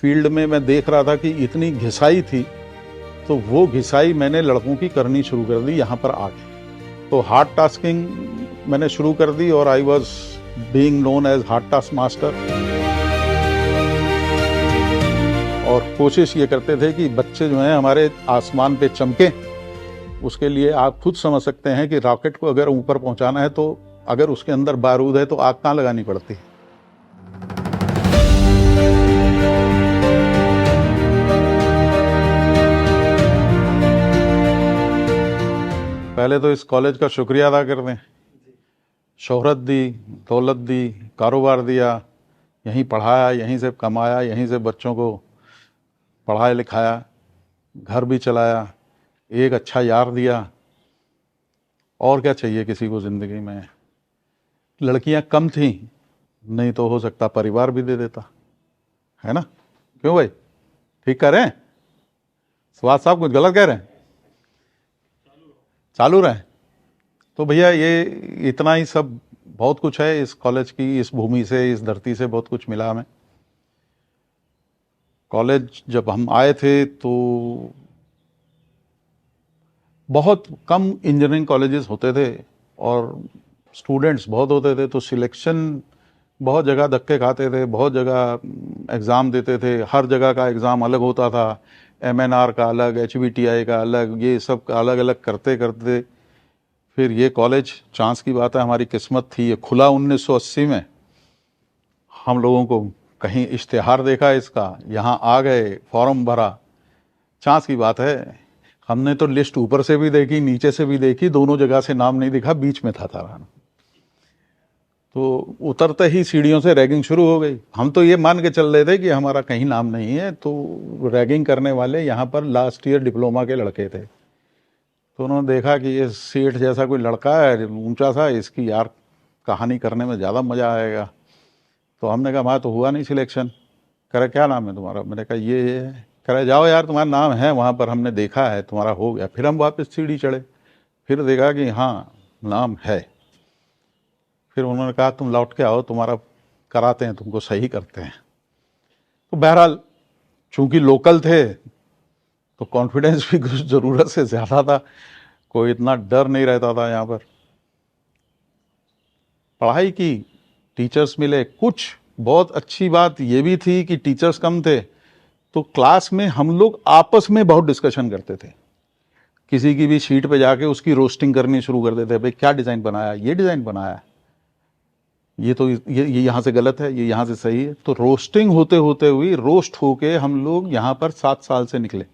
Field में मैं देख रहा था कि इतनी घिसाई थी, तो वो घिसाई मैंने लड़कों की करनी शुरू कर दी यहाँ पर आके। तो हार्ड टास्किंग मैंने शुरू कर दी और I was being known as hard taskmaster. और कोशिश ये करते थे कि बच्चे जो हैं हमारे आसमान पे चमके। उसके लिए आप खुद समझ सकते हैं कि रॉकेट को अगर ऊपर पहुंचाना है तो अगर उसके अंदर बारूद है तो आग कहाँ लगानी पड़ती है। पहले तो इस कॉलेज का शुक्रिया अदा कर दें। शोहरत दी, दौलत दी, कारोबार दिया, यहीं पढ़ाया, यहीं से कमाया, यहीं से बच्चों को पढ़ाया लिखाया, घर भी चलाया, एक अच्छा यार दिया। और क्या चाहिए किसी को ज़िंदगी में। लड़कियां कम थीं, नहीं तो हो सकता परिवार भी दे देता, है ना। क्यों भाई, ठीक कह रहे हैं? सुभाष साहब कुछ गलत कह रहे हैं? चालू रहे। तो भैया ये इतना ही सब बहुत कुछ है इस कॉलेज की, इस भूमि से, इस धरती से बहुत कुछ मिला हमें। कॉलेज जब हम आए थे तो बहुत कम इंजीनियरिंग कॉलेजेस होते थे और स्टूडेंट्स बहुत होते थे, तो सिलेक्शन बहुत जगह धक्के खाते थे, बहुत जगह एग्ज़ाम देते थे, हर जगह का एग्ज़ाम अलग होता था, MNR का अलग, HBTI का अलग, ये सब का अलग अलग करते करते फिर ये कॉलेज, चांस की बात है हमारी किस्मत थी, ये खुला 1980 में। हम लोगों को कहीं इश्तिहार देखा इसका, यहाँ आ गए, फॉर्म भरा, चांस की बात है। हमने तो लिस्ट ऊपर से भी देखी, नीचे से भी देखी, दोनों जगह से नाम नहीं दिखा, बीच में था सारा। तो उतरते ही सीढ़ियों से रैगिंग शुरू हो गई। हम तो ये मान के चल रहे थे कि हमारा कहीं नाम नहीं है, तो रैगिंग करने वाले यहाँ पर लास्ट ईयर डिप्लोमा के लड़के थे। तो उन्होंने देखा कि ये सेठ जैसा कोई लड़का है, ऊंचा सा, इसकी यार कहानी करने में ज़्यादा मज़ा आएगा। तो हमने कहा हमारा तो हुआ नहीं सिलेक्शन। कह रहे क्या नाम है तुम्हारा? मैंने कहा ये है। कह रहे जाओ यार, तुम्हारा नाम है वहाँ पर, हमने देखा है, तुम्हारा हो गया। फिर हम वापस सीढ़ी चढ़े, फिर देखा कि हाँ नाम है। फिर उन्होंने कहा तुम लौट के आओ, तुम्हारा कराते हैं, तुमको सही करते हैं। तो बहरहाल चूंकि लोकल थे तो कॉन्फिडेंस भी कुछ ज़रूरत से ज़्यादा था, कोई इतना डर नहीं रहता था यहाँ पर। पढ़ाई की, टीचर्स मिले कुछ। बहुत अच्छी बात ये भी थी कि टीचर्स कम थे, तो क्लास में हम लोग आपस में बहुत डिस्कशन करते थे। किसी की भी शीट पे जाके उसकी रोस्टिंग करनी शुरू कर देते, भाई क्या डिज़ाइन बनाया, ये डिज़ाइन बनाया, ये तो ये यहाँ से गलत है, ये यहाँ से सही है। तो रोस्टिंग होते होते हुई, रोस्ट होके हम लोग यहाँ पर 7 साल से निकले।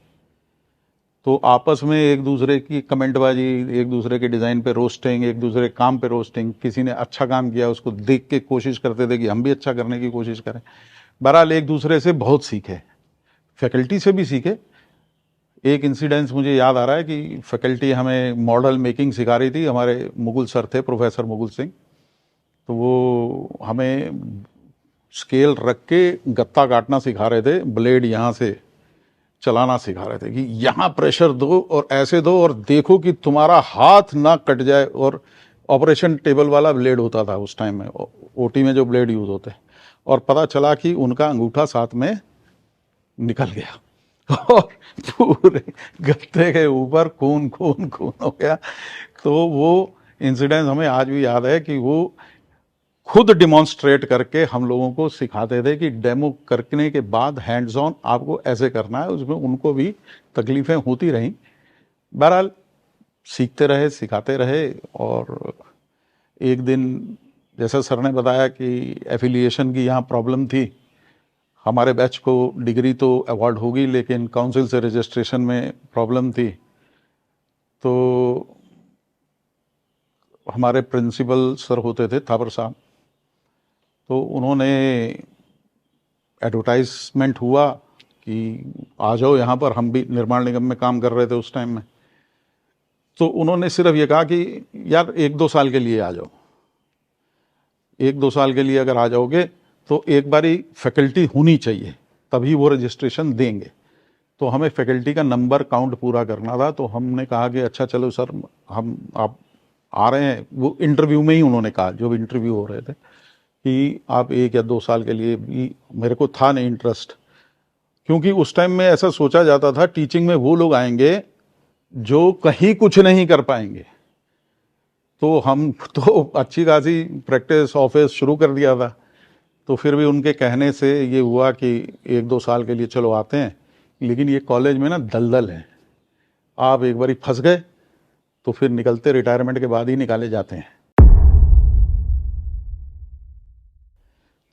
तो आपस में एक दूसरे की कमेंटबाजी, एक दूसरे के डिज़ाइन पे रोस्टिंग, एक दूसरे काम पे रोस्टिंग। किसी ने अच्छा काम किया उसको देख के कोशिश करते थे कि हम भी अच्छा करने की कोशिश करें। बहरहाल एक दूसरे से बहुत सीखे, फैकल्टी से भी सीखे। एक इंसिडेंस मुझे याद आ रहा है कि फैकल्टी हमें मॉडल मेकिंग सिखा रही थी। हमारे मुगल सर थे, प्रोफेसर मुगल सिंह। तो वो हमें स्केल रख के गत्ता काटना सिखा रहे थे, ब्लेड यहाँ से चलाना सिखा रहे थे कि यहाँ प्रेशर दो और ऐसे दो और देखो कि तुम्हारा हाथ ना कट जाए। और ऑपरेशन टेबल वाला ब्लेड होता था उस टाइम में, ओटी में जो ब्लेड यूज़ होते, और पता चला कि उनका अंगूठा साथ में निकल गया और पूरे गत्ते के ऊपर खून खून खून हो गया। तो वो इंसिडेंस हमें आज भी याद है कि वो खुद डिमॉन्स्ट्रेट करके हम लोगों को सिखाते थे कि डेमो करने के बाद हैंड्स ऑन आपको ऐसे करना है। उसमें उनको भी तकलीफ़ें होती रहीं। बहरहाल सीखते रहे, सिखाते रहे। और एक दिन जैसा सर ने बताया कि एफिलिएशन की यहाँ प्रॉब्लम थी, हमारे बैच को डिग्री तो अवार्ड होगी लेकिन काउंसिल से रजिस्ट्रेशन में प्रॉब्लम थी। तो हमारे प्रिंसिपल सर होते थे थापर साहब, तो उन्होंने एडवर्टाइजमेंट हुआ कि आ जाओ यहाँ पर। हम भी निर्माण निगम में काम कर रहे थे उस टाइम में। तो उन्होंने सिर्फ ये कहा कि यार 1-2 साल के लिए आ जाओ, 1-2 साल के लिए अगर आ जाओगे तो एक बारी फैकल्टी होनी चाहिए, तभी वो रजिस्ट्रेशन देंगे। तो हमें फैकल्टी का नंबर काउंट पूरा करना था। तो हमने कहा कि अच्छा चलो सर, हम आप आ रहे हैं। वो इंटरव्यू में ही उन्होंने कहा, जो इंटरव्यू हो रहे थे, कि आप 1 या 2 साल के लिए भी। मेरे को था नहीं इंटरेस्ट। क्योंकि उस टाइम में ऐसा सोचा जाता था टीचिंग में वो लोग आएंगे जो कहीं कुछ नहीं कर पाएंगे। तो हम तो अच्छी खासी प्रैक्टिस ऑफिस शुरू कर दिया था। तो फिर भी उनके कहने से ये हुआ कि 1-2 साल के लिए चलो आते हैं, लेकिन ये कॉलेज में ना दलदल है, आप एक बारी फंस गए तो फिर निकलते रिटायरमेंट के बाद ही निकाले जाते हैं।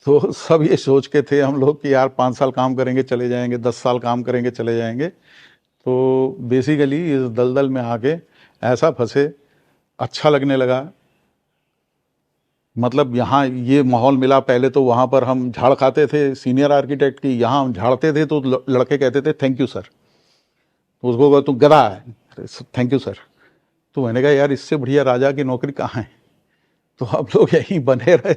तो सब ये सोच के थे हम लोग कि यार 5 साल काम करेंगे चले जाएंगे, 10 साल काम करेंगे चले जाएंगे। तो बेसिकली इस दलदल में आके ऐसा फंसे, अच्छा लगने लगा। मतलब यहाँ ये माहौल मिला। पहले तो वहाँ पर हम झाड़ खाते थे सीनियर आर्किटेक्ट की, यहाँ हम झाड़ते थे तो लड़के कहते थे थैंक यू सर। तो उसको कहा तुम गधा है, थैंक यू सर। तो मैंने कहा यार इससे बढ़िया राजा की नौकरी कहाँ है। तो हम लोग यहीं बने रहे।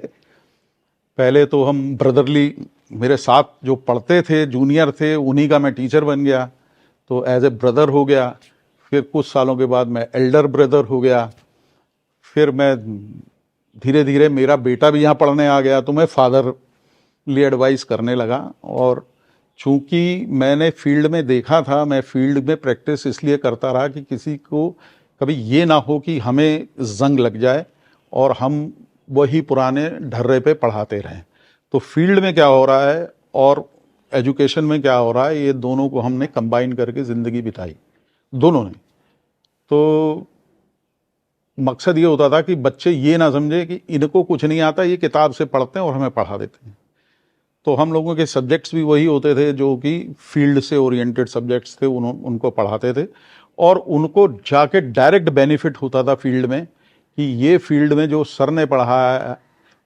पहले तो हम ब्रदरली, मेरे साथ जो पढ़ते थे जूनियर थे उन्हीं का मैं टीचर बन गया, तो एज ए ब्रदर हो गया। फिर कुछ सालों के बाद मैं एल्डर ब्रदर हो गया। फिर मैं धीरे धीरे, मेरा बेटा भी यहाँ पढ़ने आ गया तो मैं फादरली एडवाइस करने लगा। और चूंकि मैंने फील्ड में देखा था, मैं फील्ड में प्रैक्टिस इसलिए करता रहा कि किसी को कभी ये ना हो कि हमें जंग लग जाए और हम वही पुराने ढर्रे पे पढ़ाते रहें। तो फील्ड में क्या हो रहा है और एजुकेशन में क्या हो रहा है, ये दोनों को हमने कंबाइन करके ज़िंदगी बिताई, दोनों ने। तो मकसद ये होता था कि बच्चे ये ना समझे कि इनको कुछ नहीं आता, ये किताब से पढ़ते हैं और हमें पढ़ा देते हैं। तो हम लोगों के सब्जेक्ट्स भी वही होते थे जो कि फील्ड से ओरिएंटेड सब्जेक्ट्स थे, उनको पढ़ाते थे। और उनको जाके डायरेक्ट बेनिफिट होता था फील्ड में कि ये फील्ड में जो सर ने पढ़ाया है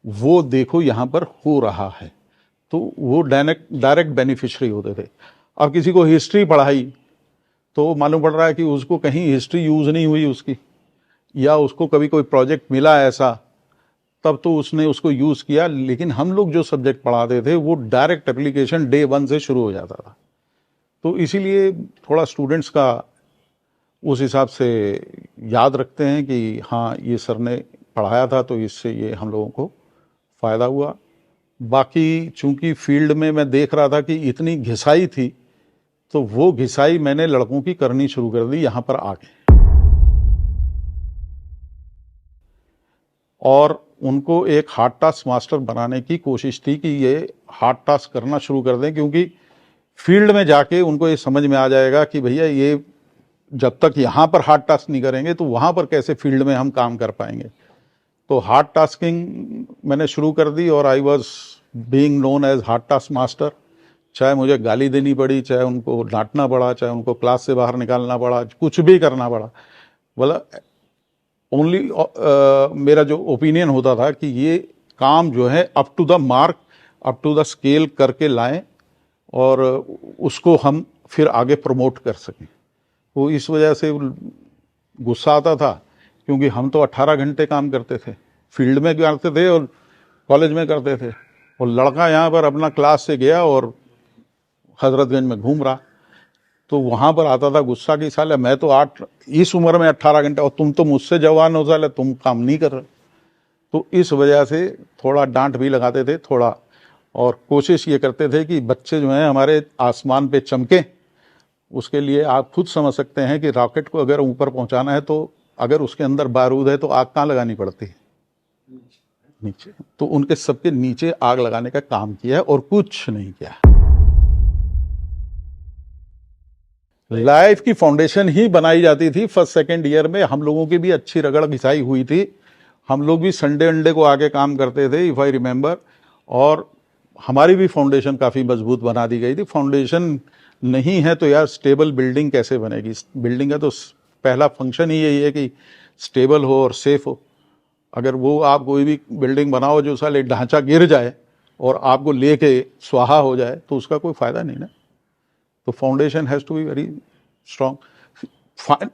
वो देखो यहाँ पर हो रहा है। तो वो डायरेक्ट बेनिफिशरी होते थे। अब किसी को हिस्ट्री पढ़ाई तो मालूम पड़ रहा है कि उसको कहीं हिस्ट्री यूज़ नहीं हुई उसकी, या उसको कभी कोई प्रोजेक्ट मिला ऐसा, तब तो उसने उसको यूज़ किया। लेकिन हम लोग जो सब्जेक्ट पढ़ाते थे वो डायरेक्ट एप्लीकेशन डे 1 से शुरू हो जाता था। तो इसीलिए थोड़ा स्टूडेंट्स का उस हिसाब से याद रखते हैं कि हाँ ये सर ने पढ़ाया था तो इससे ये हम लोगों को फ़ायदा हुआ। बाकी चूंकि फील्ड में मैं देख रहा था कि इतनी घिसाई थी, तो वो घिसाई मैंने लड़कों की करनी शुरू कर दी यहाँ पर आके, और उनको एक हार्ड टास्क मास्टर बनाने की कोशिश थी कि ये हार्ड टास्क करना शुरू कर दें। क्योंकि फील्ड में जाके उनको ये समझ में आ जाएगा कि भैया ये जब तक यहाँ पर हार्ड टास्क नहीं करेंगे तो वहाँ पर कैसे फील्ड में हम काम कर पाएंगे। तो हार्ड टास्किंग मैंने शुरू कर दी और I was being known as hard taskmaster. चाहे मुझे गाली देनी पड़ी, चाहे उनको डांटना पड़ा, चाहे उनको क्लास से बाहर निकालना पड़ा, कुछ भी करना पड़ा, बोला ओनली मेरा जो ओपिनियन होता था कि ये काम जो है up to the mark, up to the scale करके लाएं और उसको हम फिर आगे प्रमोट कर सकें। तो इस वजह से गुस्सा आता था क्योंकि हम तो 18 घंटे काम करते थे, फील्ड में करते थे और कॉलेज में करते थे, और लड़का यहाँ पर अपना क्लास से गया और हजरतगंज में घूम रहा। तो वहाँ पर आता था गुस्सा कि साले मैं तो इस उम्र में 18 घंटे और तुम तो मुझसे जवान हो, साले तुम काम नहीं कर रहे। तो इस वजह से थोड़ा डांट भी लगाते थे थोड़ा, और कोशिश ये करते थे कि बच्चे जो हैं हमारे आसमान पे चमके। उसके लिए आप खुद समझ सकते हैं कि रॉकेट को अगर ऊपर पहुंचाना है तो अगर उसके अंदर बारूद है तो आग कहाँ लगानी पड़ती है? नीचे। तो उनके सबके नीचे आग लगाने का काम किया है और कुछ नहीं किया। लाइफ की फाउंडेशन ही बनाई जाती थी फर्स्ट सेकंड ईयर में। हम लोगों की भी अच्छी रगड़ घिसाई हुई थी, हम लोग भी संडे अंडे को आके काम करते थे इफ आई रिमेंबर, और हमारी भी फाउंडेशन काफ़ी मजबूत बना दी गई थी। फाउंडेशन नहीं है तो यार स्टेबल बिल्डिंग कैसे बनेगी? बिल्डिंग का तो पहला फंक्शन ही यही है कि स्टेबल हो और सेफ हो। अगर वो आप कोई भी बिल्डिंग बनाओ जो साले ढांचा गिर जाए और आपको लेके स्वाहा हो जाए तो उसका कोई फ़ायदा नहीं ना। तो foundation has to be very strong.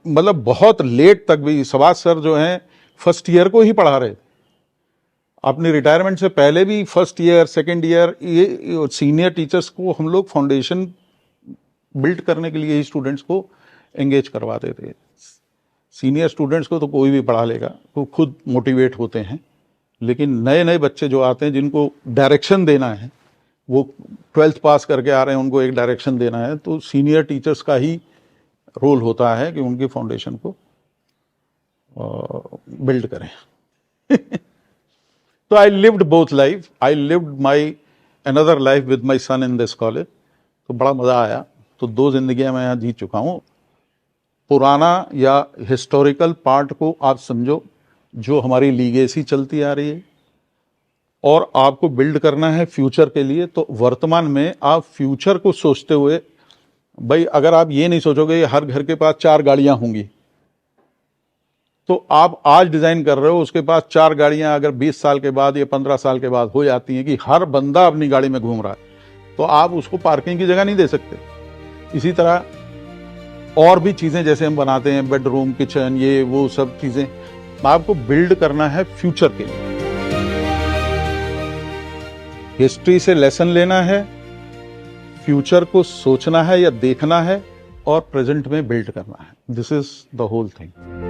मतलब बहुत लेट तक भी सवाज सर जो हैं फर्स्ट ईयर को ही पढ़ा रहे थे। अपनी रिटायरमेंट से पहले भी फर्स्ट ईयर सेकेंड ईयर ये सीनियर टीचर्स को हम लोग फाउंडेशन बिल्ड करने के लिए ही स्टूडेंट्स को एंगेज करवाते थे। सीनियर स्टूडेंट्स को तो कोई भी पढ़ा लेगा, वो खुद मोटिवेट होते हैं, लेकिन नए नए बच्चे जो आते हैं जिनको डायरेक्शन देना है वो 12th पास करके आ रहे हैं, उनको एक डायरेक्शन देना है, तो सीनियर टीचर्स का ही रोल होता है कि उनकी फाउंडेशन को बिल्ड करें। तो I lived both life, I lived my another life with my son in this college, तो बड़ा मज़ा आया। तो 2 जिंदगियां मैं यहाँ जी चुका हूँ। पुराना या हिस्टोरिकल पार्ट को आप समझो, जो हमारी लीगेसी चलती आ रही है, और आपको बिल्ड करना है फ्यूचर के लिए। तो वर्तमान में आप फ्यूचर को सोचते हुए, भाई अगर आप ये नहीं सोचोगे हर घर के पास 4 गाड़ियां होंगी, तो आप आज डिजाइन कर रहे हो, उसके पास 4 गाड़ियां अगर 20 साल के बाद या 15 साल के बाद हो जाती हैं कि हर बंदा अपनी गाड़ी में घूम रहा है, तो आप उसको पार्किंग की जगह नहीं दे सकते। इसी तरह और भी चीजें जैसे हम बनाते हैं, बेडरूम, किचन, ये वो सब चीजें आपको बिल्ड करना है फ्यूचर के लिए। हिस्ट्री से लेसन लेना है, फ्यूचर को सोचना है या देखना है, और प्रेजेंट में बिल्ड करना है। This is the whole thing.